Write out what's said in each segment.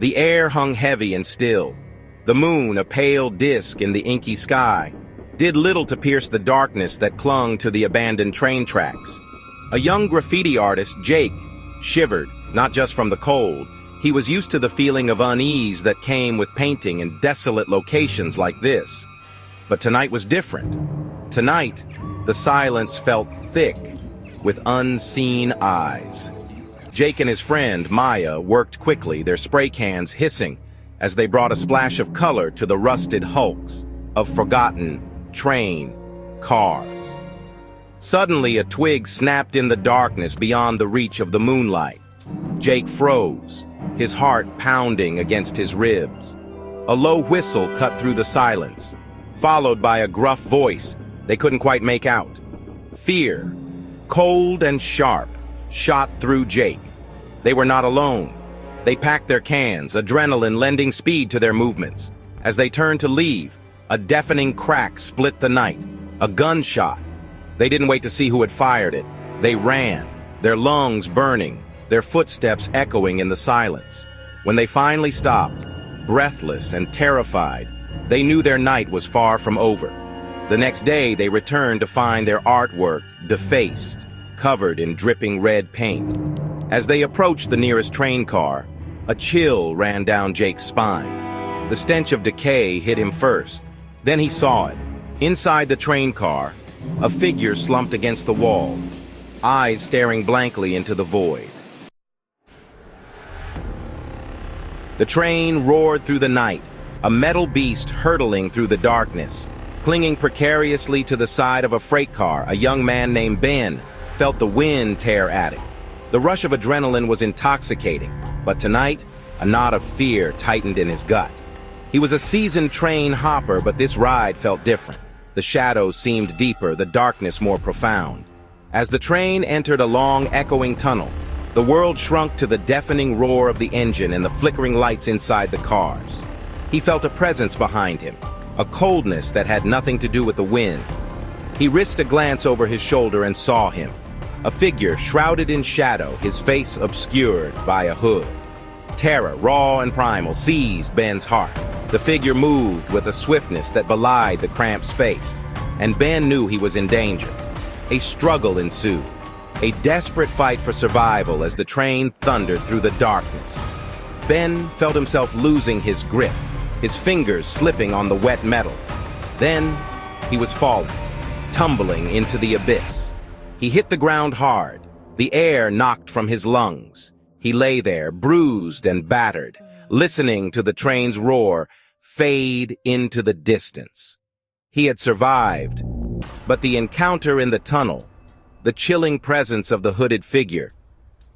The air hung heavy and still. The moon, a pale disk in the inky sky, did little to pierce the darkness that clung to the abandoned train tracks. A young graffiti artist, Jake, shivered, not just from the cold. He was used to the feeling of unease that came with painting in desolate locations like this. But tonight was different. Tonight, the silence felt thick, with unseen eyes. Jake and his friend, Maya, worked quickly, their spray cans hissing as they brought a splash of color to the rusted hulks of forgotten train cars. Suddenly, a twig snapped in the darkness beyond the reach of the moonlight. Jake froze, his heart pounding against his ribs. A low whistle cut through the silence, followed by a gruff voice they couldn't quite make out. Fear, cold and sharp, shot through Jake. They were not alone. They packed their cans, adrenaline lending speed to their movements. As they turned to leave, a deafening crack split the night. A gunshot. They didn't wait to see who had fired it. They ran, their lungs burning, their footsteps echoing in the silence. When they finally stopped, breathless and terrified, they knew their night was far from over. The next day, they returned to find their artwork defaced, covered in dripping red paint. As they approached the nearest train car, a chill ran down Jake's spine. The stench of decay hit him first. Then he saw it. Inside the train car, a figure slumped against the wall, eyes staring blankly into the void. The train roared through the night, a metal beast hurtling through the darkness. Clinging precariously to the side of a freight car, a young man named Ben felt the wind tear at him. The rush of adrenaline was intoxicating, but tonight, a knot of fear tightened in his gut. He was a seasoned train hopper, but this ride felt different. The shadows seemed deeper, the darkness more profound. As the train entered a long, echoing tunnel, the world shrunk to the deafening roar of the engine and the flickering lights inside the cars. He felt a presence behind him, a coldness that had nothing to do with the wind. He risked a glance over his shoulder and saw him. A figure shrouded in shadow, his face obscured by a hood. Terror, raw and primal, seized Ben's heart. The figure moved with a swiftness that belied the cramped space, and Ben knew he was in danger. A struggle ensued, a desperate fight for survival as the train thundered through the darkness. Ben felt himself losing his grip, his fingers slipping on the wet metal. Then he was falling, tumbling into the abyss. He hit the ground hard, the air knocked from his lungs. He lay there, bruised and battered, listening to the train's roar fade into the distance. He had survived, but the encounter in the tunnel, the chilling presence of the hooded figure,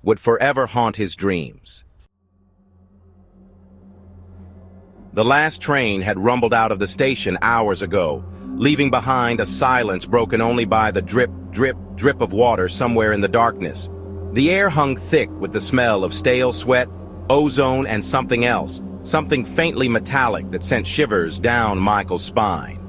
would forever haunt his dreams. The last train had rumbled out of the station hours ago, leaving behind a silence broken only by the drip, drip, drip of water somewhere in the darkness. The air hung thick with the smell of stale sweat, ozone, and something else, something faintly metallic that sent shivers down Michael's spine.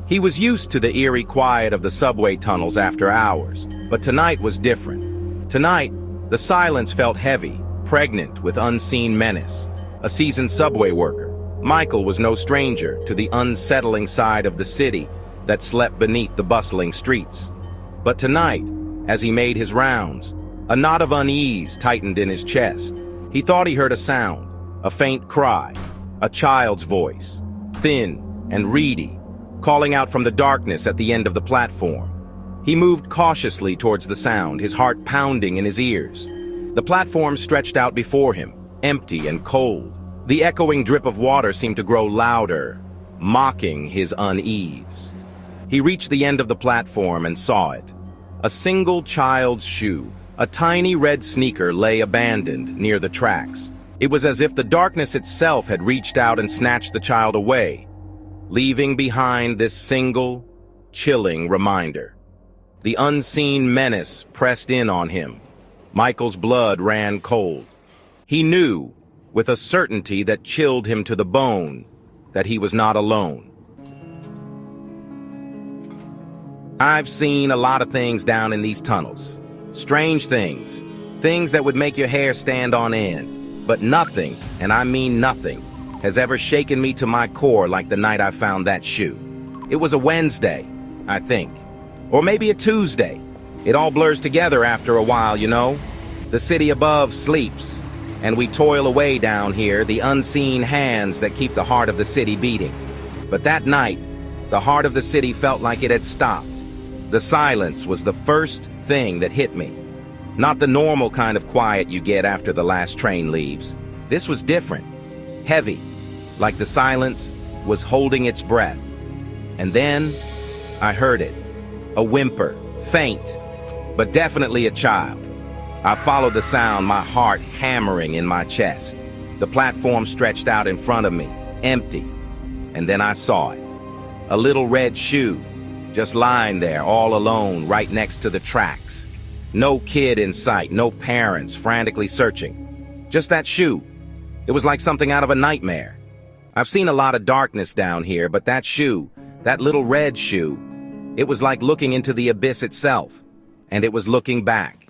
He was used to the eerie quiet of the subway tunnels after hours, but tonight was different. Tonight, the silence felt heavy, pregnant with unseen menace. A seasoned subway worker, Michael was no stranger to the unsettling side of the city that slept beneath the bustling streets. But tonight, as he made his rounds, a knot of unease tightened in his chest. He thought he heard a sound, a faint cry, a child's voice, thin and reedy, calling out from the darkness at the end of the platform. He moved cautiously towards the sound, his heart pounding in his ears. The platform stretched out before him, empty and cold. The echoing drip of water seemed to grow louder, mocking his unease. He reached the end of the platform and saw it. A single child's shoe, a tiny red sneaker, lay abandoned near the tracks. It was as if the darkness itself had reached out and snatched the child away, leaving behind this single, chilling reminder. The unseen menace pressed in on him. Michael's blood ran cold. He knew, with a certainty that chilled him to the bone, that he was not alone. I've seen a lot of things down in these tunnels. Strange things. Things that would make your hair stand on end. But nothing, and I mean nothing, has ever shaken me to my core like the night I found that shoe. It was a Wednesday, I think. Or maybe a Tuesday. It all blurs together after a while, you know? The city above sleeps, and we toil away down here, the unseen hands that keep the heart of the city beating. But that night, the heart of the city felt like it had stopped. The silence was the first thing that hit me. Not the normal kind of quiet you get after the last train leaves. This was different. Heavy, like the silence was holding its breath. And then I heard it. A whimper, faint, but definitely a child. I followed the sound, my heart hammering in my chest. The platform stretched out in front of me, empty. And then I saw it. A little red shoe, just lying there all alone right next to the tracks. No kid in sight, no parents frantically searching. Just that shoe. It was like something out of a nightmare. I've seen a lot of darkness down here, but that shoe, that little red shoe, it was like looking into the abyss itself. And it was looking back.